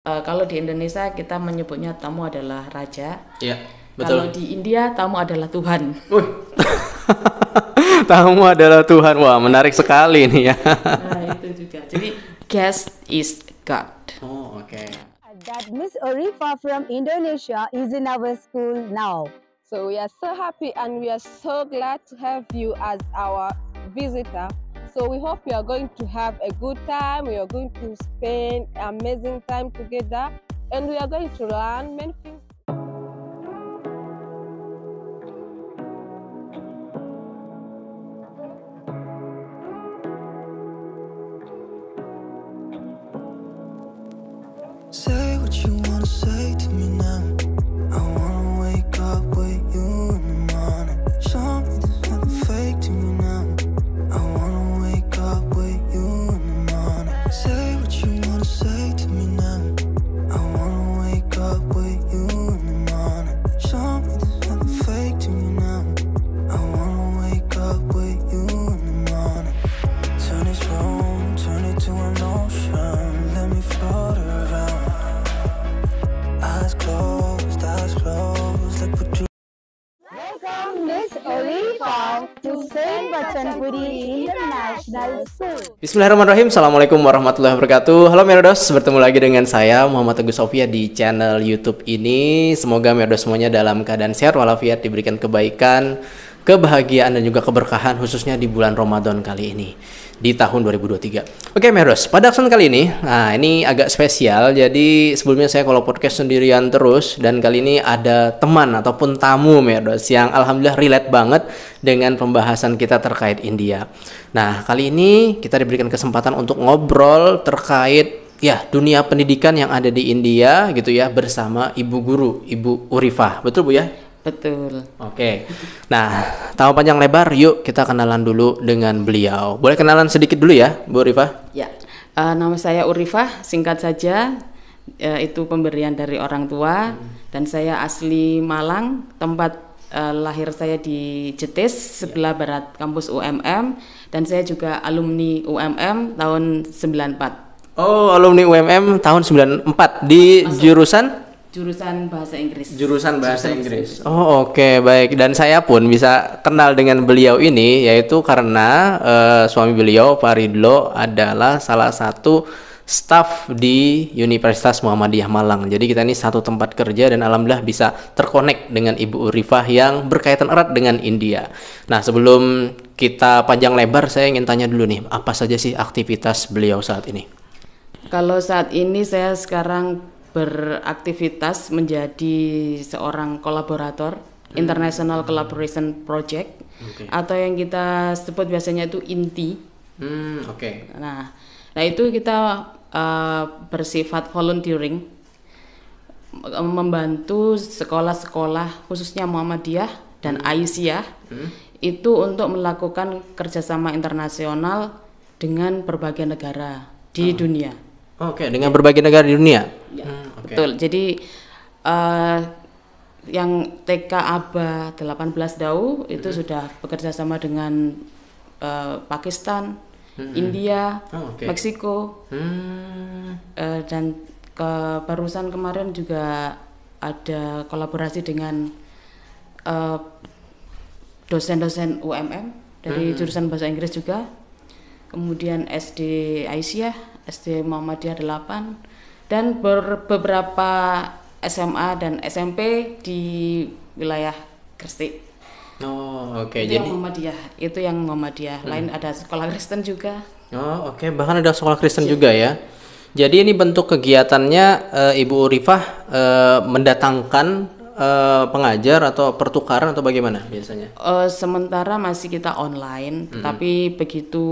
Kalau di Indonesia kita menyebutnya tamu adalah raja. Iya, Kalau betul. di India tamu adalah Tuhan. Wih, tamu adalah Tuhan. Wah, menarik sekali nih ya. Nah, itu juga. Jadi guest is God. Oh, oke. That Miss Orifa from Indonesia is in our school now. So we are so happy and we are so glad to have you as our visitor. So we hope you are going to have a good time. We are going to spend amazing time together and we are going to learn many things. Say what you wanna say to me now. I wanna wake up with you in the morning. Show me there's nothing fake to me now. I wanna wake up with you in the morning. Say what you wanna say to me now. I wanna wake up with you in the morning. Show me there's nothing fake to me now. I wanna wake up with you in the morning. Turn this room, turn it to an ocean. Let me float around. Eyes closed, like what you. Welcome Miss Orifa to Saint Bachanpuri International School. Bismillahirrahmanirrahim. Assalamualaikum warahmatullahi wabarakatuh. Halo Merodos, bertemu lagi dengan saya Muhammad Teguh Sofia di channel YouTube ini. Semoga Merodos semuanya dalam keadaan sehat walafiat, diberikan kebaikan, kebahagiaan dan juga keberkahan khususnya di bulan Ramadan kali ini di tahun 2023. Oke Merodos, pada kesempatan kali ini, nah ini agak spesial. Jadi sebelumnya saya kalau podcast sendirian terus, dan kali ini ada teman ataupun tamu Merodos yang alhamdulillah relate banget dengan pembahasan kita terkait India. Nah, kali ini kita diberikan kesempatan untuk ngobrol terkait ya dunia pendidikan yang ada di India gitu ya, bersama Ibu Guru, Ibu Urifah. Betul Bu ya? Betul. Oke. Nah, tanpa panjang lebar, yuk kita kenalan dulu dengan beliau. Boleh kenalan sedikit dulu ya, Bu Urifah? Ya. Nama saya Urifah, singkat saja. Itu pemberian dari orang tua. Dan saya asli Malang, tempat lahir saya di Jetis, sebelah barat kampus UMM. Dan saya juga alumni UMM tahun 94. Oh, alumni UMM tahun 94 di Jurusan Bahasa Inggris. Jurusan Bahasa Inggris. Oh, oke, baik. Dan saya pun bisa kenal dengan beliau ini yaitu karena suami beliau Pak Ridlo adalah salah satu staf di Universitas Muhammadiyah Malang. Jadi kita ini satu tempat kerja dan alhamdulillah bisa terkonek dengan Ibu Urifah yang berkaitan erat dengan India. Nah, sebelum kita panjang lebar, saya ingin tanya dulu nih, apa saja sih aktivitas beliau saat ini? Kalau saat ini saya sekarang beraktivitas menjadi seorang kolaborator International Collaboration Project, atau yang kita sebut biasanya itu INTI. Oke. Nah itu kita bersifat volunteering, membantu sekolah-sekolah khususnya Muhammadiyah dan Aisyah itu untuk melakukan kerjasama internasional dengan berbagai negara di dunia. Oke, dengan berbagai negara di dunia. Ya, betul. Jadi yang TK ABA 18 DAU itu sudah bekerja sama dengan Pakistan, India, Meksiko, dan barusan kemarin juga ada kolaborasi dengan dosen-dosen UMM dari jurusan Bahasa Inggris juga. Kemudian SD Aisyah, SD Muhammadiyah 8, dan beberapa SMA dan SMP di wilayah Gresik. Oh, oke. Itu Jadi yang Muhammadiyah. Lain ada sekolah Kristen juga. Oh, oke. Bahkan ada sekolah Kristen juga ya. Jadi ini bentuk kegiatannya Ibu Urifah mendatangkan pengajar atau pertukaran atau bagaimana biasanya? Sementara masih kita online, tapi begitu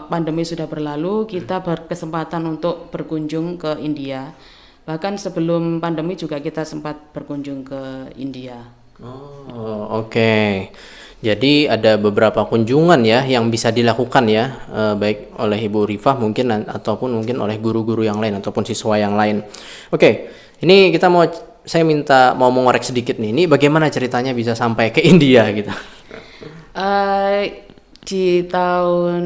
pandemi sudah berlalu, kita berkesempatan untuk berkunjung ke India. Bahkan sebelum pandemi juga kita sempat berkunjung ke India. Oh, oke. Jadi ada beberapa kunjungan ya yang bisa dilakukan ya, baik oleh Ibu Urifah mungkin ataupun mungkin oleh guru-guru yang lain ataupun siswa yang lain. Oke, ini saya minta mau mengorek sedikit nih. Ini bagaimana ceritanya bisa sampai ke India gitu? Di tahun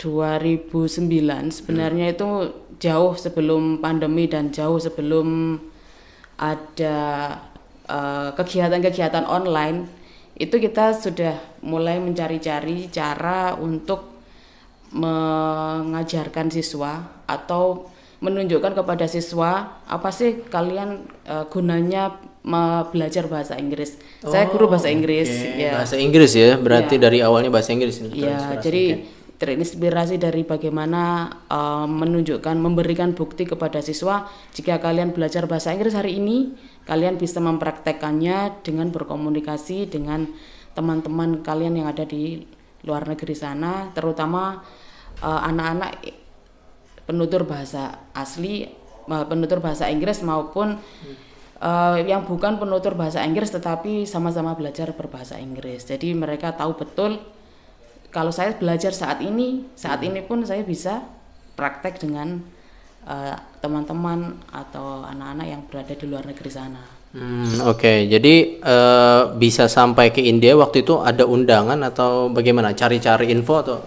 2009 sebenarnya itu jauh sebelum pandemi dan jauh sebelum ada kegiatan-kegiatan online, itu kita sudah mulai mencari-cari cara untuk mengajarkan siswa atau menunjukkan kepada siswa apa sih kalian gunanya belajar bahasa Inggris. Saya guru bahasa Inggris, ya. Bahasa Inggris ya, berarti dari awalnya bahasa Inggris ini. Ya, jadi terinspirasi dari bagaimana menunjukkan, memberikan bukti kepada siswa jika kalian belajar bahasa Inggris hari ini, kalian bisa mempraktekkannya dengan berkomunikasi dengan teman-teman kalian yang ada di luar negeri sana, terutama anak-anak penutur bahasa asli, penutur bahasa Inggris maupun yang bukan penutur bahasa Inggris tetapi sama-sama belajar berbahasa Inggris. Jadi mereka tahu betul kalau saya belajar saat ini pun saya bisa praktek dengan teman-teman atau anak-anak yang berada di luar negeri sana. Oke. Jadi bisa sampai ke India waktu itu ada undangan atau bagaimana? Cari-cari info atau?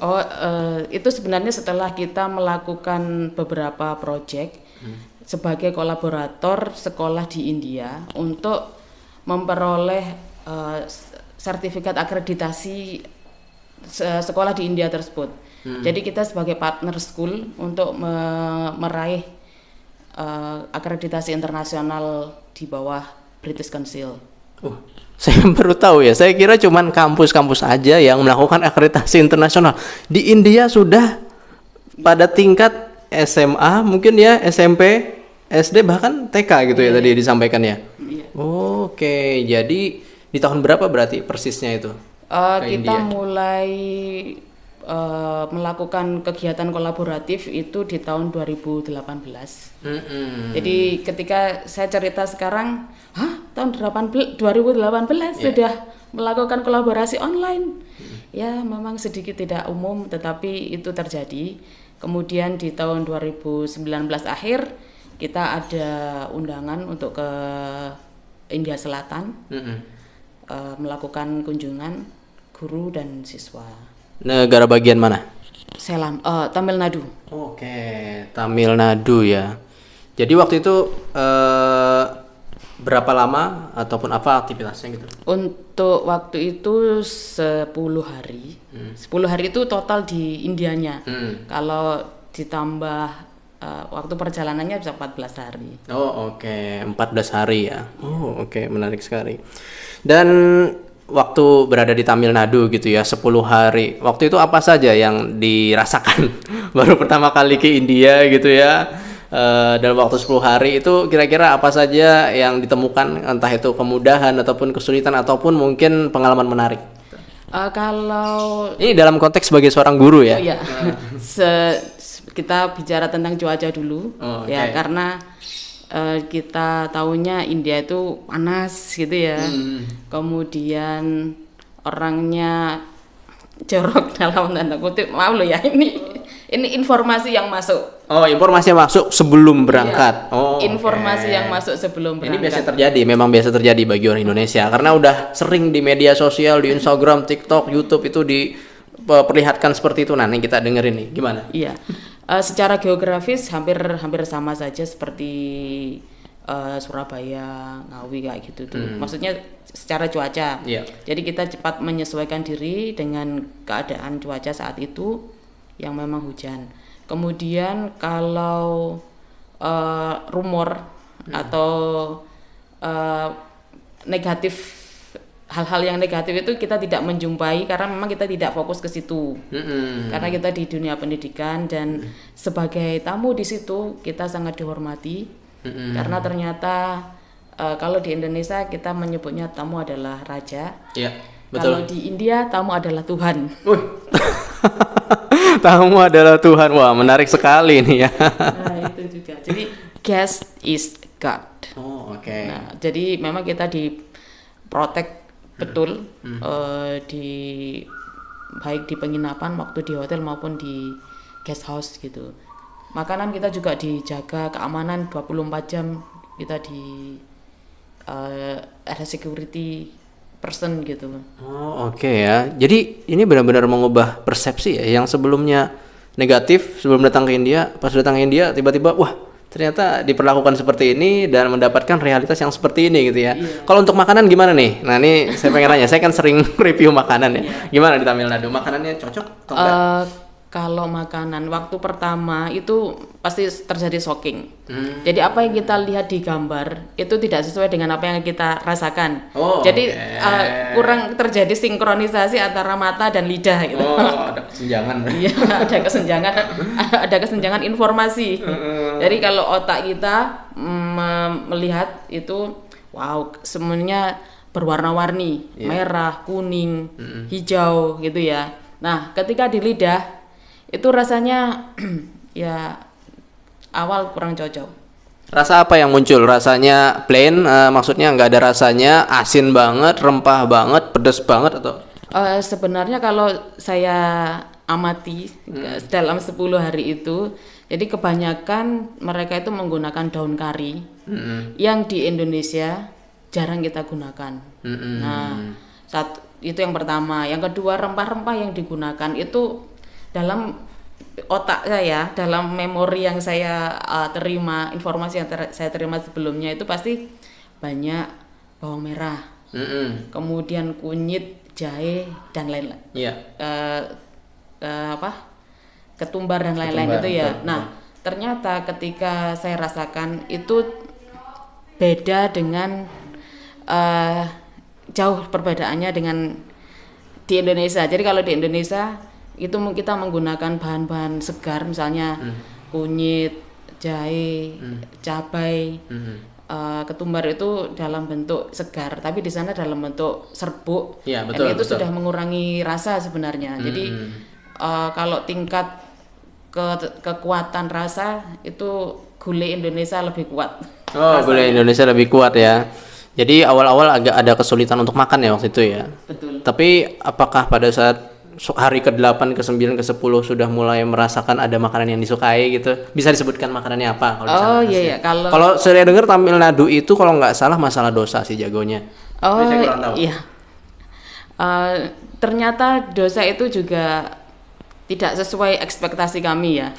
Itu sebenarnya setelah kita melakukan beberapa proyek sebagai kolaborator sekolah di India untuk memperoleh sertifikat akreditasi sekolah di India tersebut. Jadi kita sebagai partner school untuk meraih akreditasi internasional di bawah British Council. Saya baru tahu ya. Saya kira cuman kampus-kampus aja yang melakukan akreditasi internasional. Di India sudah pada tingkat SMA, mungkin ya SMP, SD bahkan TK gitu ya tadi disampaikan ya. Oke, jadi di tahun berapa berarti persisnya itu? Kita India? mulai melakukan kegiatan kolaboratif itu di tahun 2018. Jadi ketika saya cerita sekarang, tahun 2018 sudah melakukan kolaborasi online. Ya, memang sedikit tidak umum, tetapi itu terjadi. Kemudian di tahun 2019 akhir kita ada undangan untuk ke India Selatan, melakukan kunjungan guru dan siswa. Negara bagian mana? Tamil Nadu. Oke, Tamil Nadu ya. Jadi waktu itu berapa lama ataupun apa aktivitasnya gitu? Untuk waktu itu 10 hari. 10 hari itu total di Indianya. Kalau ditambah waktu perjalanannya bisa 14 hari. Oke, 14 hari ya. Oke, menarik sekali. Dan waktu berada di Tamil Nadu gitu ya, 10 hari. Waktu itu apa saja yang dirasakan baru pertama kali ke India gitu ya? Dalam waktu 10 hari itu kira-kira apa saja yang ditemukan, entah itu kemudahan ataupun kesulitan ataupun mungkin pengalaman menarik? Kalau ini dalam konteks sebagai seorang guru ya? Iya. Kita bicara tentang cuaca dulu, ya karena kita tahunya India itu panas gitu ya. Kemudian orangnya jorok dalam tanda kutip, maaf loh ya, ini informasi yang masuk. Informasi yang masuk sebelum berangkat. Informasi yang masuk sebelum berangkat. Ini biasa terjadi, memang biasa terjadi bagi orang Indonesia karena udah sering di media sosial, di Instagram, TikTok, YouTube itu diperlihatkan seperti itu. Nah, ini kita dengerin nih, gimana? Iya. Secara geografis hampir sama saja seperti Surabaya, Ngawi kayak gitu tuh. Maksudnya secara cuaca. Jadi kita cepat menyesuaikan diri dengan keadaan cuaca saat itu yang memang hujan. Kemudian kalau rumor atau negatif, hal-hal yang negatif itu kita tidak menjumpai karena memang kita tidak fokus ke situ. Karena kita di dunia pendidikan dan sebagai tamu di situ kita sangat dihormati. Karena ternyata kalau di Indonesia kita menyebutnya tamu adalah raja. Betul. Kalau di India tamu adalah Tuhan. Tamu adalah Tuhan. Wah, menarik sekali nih ya. Nah, itu juga. Jadi guest is God. Nah, jadi memang kita diprotek betul baik di penginapan waktu di hotel maupun di guest house gitu. Makanan kita juga dijaga, keamanan 24 jam kita ada security person gitu. Ya. Jadi ini benar-benar mengubah persepsi ya, yang sebelumnya negatif sebelum datang ke India, pas datang ke India tiba-tiba wah ternyata diperlakukan seperti ini dan mendapatkan realitas yang seperti ini gitu ya. Kalau untuk makanan gimana nih? Nah ini saya pengen nanya, saya kan sering review makanan ya. Gimana di Tamil Nadu? Makanannya cocok atau enggak? Kalau makanan waktu pertama itu pasti terjadi shocking. Jadi apa yang kita lihat di gambar itu tidak sesuai dengan apa yang kita rasakan. Jadi kurang terjadi sinkronisasi antara mata dan lidah gitu. Ada kesenjangan. Iya, ada kesenjangan informasi. Jadi kalau otak kita melihat itu wow, semuanya berwarna-warni, merah, kuning, hijau gitu ya. Nah, ketika di lidah itu rasanya ya awal kurang cocok. Rasa apa yang muncul? Rasanya plain, maksudnya nggak ada rasanya, asin banget, rempah banget, pedas banget atau? Sebenarnya kalau saya amati dalam 10 hari itu, jadi kebanyakan mereka itu menggunakan daun kari yang di Indonesia jarang kita gunakan. Nah, itu yang pertama. Yang kedua, rempah-rempah yang digunakan itu dalam otak saya, dalam memori yang saya terima, informasi yang saya terima sebelumnya itu pasti banyak bawang merah, kemudian kunyit, jahe dan lain-lain, ketumbar dan lain-lain itu ya. Nah ternyata ketika saya rasakan itu beda dengan jauh perbedaannya dengan di Indonesia. Jadi kalau di Indonesia itu kita menggunakan bahan-bahan segar, misalnya kunyit, jahe, cabai, ketumbar itu dalam bentuk segar, tapi di sana dalam bentuk serbuk. Ya, betul, dan itu betul. sudah mengurangi rasa sebenarnya. Jadi kalau tingkat kekuatan rasa itu gulai Indonesia lebih kuat. Gulai Indonesia lebih kuat ya. Jadi awal-awal agak ada kesulitan untuk makan ya waktu itu ya. Betul. Tapi apakah pada saat hari ke-8, ke-9, ke-10 sudah mulai merasakan ada makanan yang disukai gitu? Bisa disebutkan makanannya apa kalau di sana? Iya. Kalau saya dengar Tamil Nadu itu kalau nggak salah masalah dosa sih jagonya. Saya kurang tahu. Iya. Ternyata dosa itu juga tidak sesuai ekspektasi kami ya.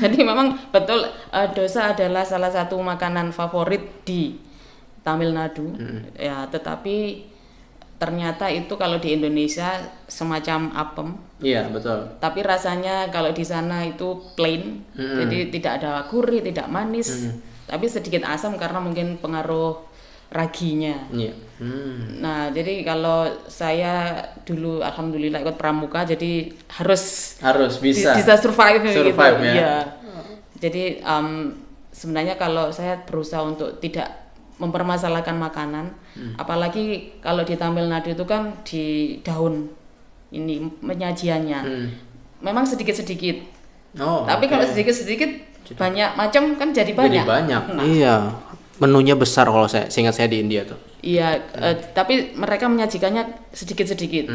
Jadi memang betul dosa adalah salah satu makanan favorit di Tamil Nadu. Ya, tetapi ternyata itu kalau di Indonesia semacam apem. Iya, betul. Tapi rasanya kalau di sana itu plain. Jadi tidak ada gurih, tidak manis. Tapi sedikit asam karena mungkin pengaruh raginya. Iya. Nah, jadi kalau saya dulu alhamdulillah ikut pramuka, jadi harus bisa survive gitu. Ya. Iya. Jadi sebenarnya kalau saya berusaha untuk tidak mempermasalahkan makanan, apalagi kalau di Tamil Nadu itu kan di daun ini penyajiannya, memang sedikit-sedikit. Tapi kalau sedikit-sedikit banyak macam kan jadi banyak. Nah, iya, menunya besar kalau seingat saya di India tuh. Iya, tapi mereka menyajikannya sedikit-sedikit.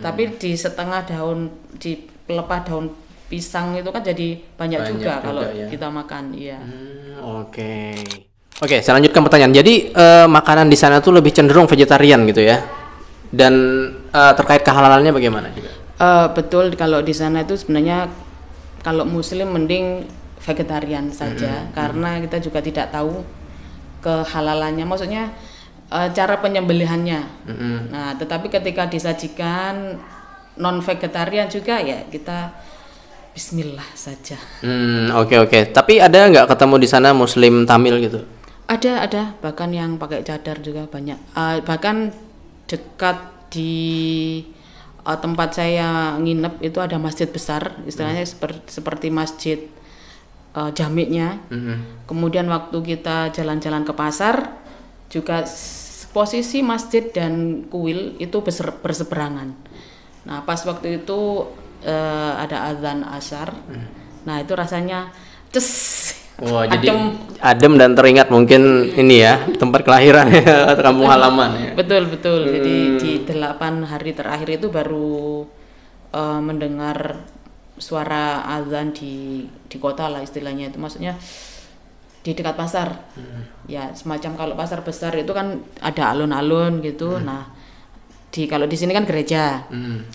Tapi di setengah daun, di pelepah daun pisang itu kan jadi banyak juga kalau ya. kita makan. Iya. Oke, saya lanjutkan pertanyaan. Jadi makanan di sana tuh lebih cenderung vegetarian gitu ya. Dan terkait kehalalannya bagaimana juga? Betul, kalau di sana itu sebenarnya kalau muslim mending vegetarian saja karena kita juga tidak tahu kehalalannya. Maksudnya cara penyembelihannya. Nah, tetapi ketika disajikan non vegetarian juga ya kita bismillah saja. Oke. Tapi ada nggak ketemu di sana muslim Tamil gitu? Ada bahkan yang pakai cadar juga banyak. Bahkan dekat di tempat saya nginep itu ada masjid besar, istilahnya seperti masjid jamiknya. Kemudian waktu kita jalan-jalan ke pasar juga posisi masjid dan kuil itu berseberangan. Nah, pas waktu itu ada azan asar. Nah, itu rasanya jadi adem dan teringat mungkin ini ya tempat kelahiran ya, kampung halaman ya. Betul. Jadi di 8 hari terakhir itu baru mendengar suara azan di kota lah istilahnya, itu maksudnya di dekat pasar. Ya semacam kalau pasar besar itu kan ada alun-alun gitu. Nah kalau di sini kan gereja,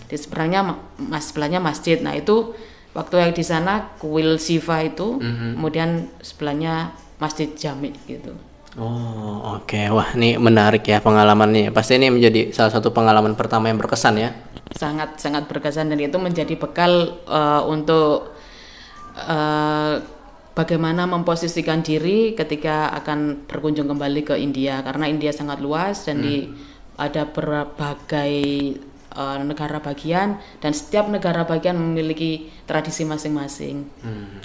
di sebelahnya masjid. Nah itu waktu yang di sana kuil Siva itu, kemudian sebelahnya Masjid Jami gitu. Oh oke. Wah ini menarik ya pengalamannya. Pasti ini menjadi salah satu pengalaman pertama yang berkesan ya. Sangat berkesan, dan itu menjadi bekal untuk bagaimana memposisikan diri ketika akan berkunjung kembali ke India, karena India sangat luas dan ada berbagai negara bagian, dan setiap negara bagian memiliki tradisi masing-masing.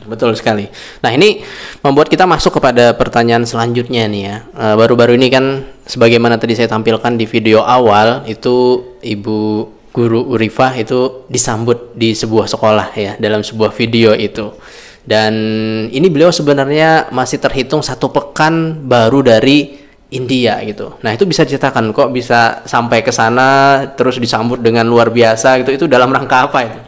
Betul sekali. Nah ini membuat kita masuk kepada pertanyaan selanjutnya nih ya. Baru-baru ini kan sebagaimana tadi saya tampilkan di video awal itu Ibu Guru Urifah itu disambut di sebuah sekolah ya, dalam sebuah video itu. Dan ini beliau sebenarnya masih terhitung 1 pekan baru dari India gitu. Nah itu bisa diceritakan kok bisa sampai ke sana terus disambut dengan luar biasa gitu, itu dalam rangka apa itu?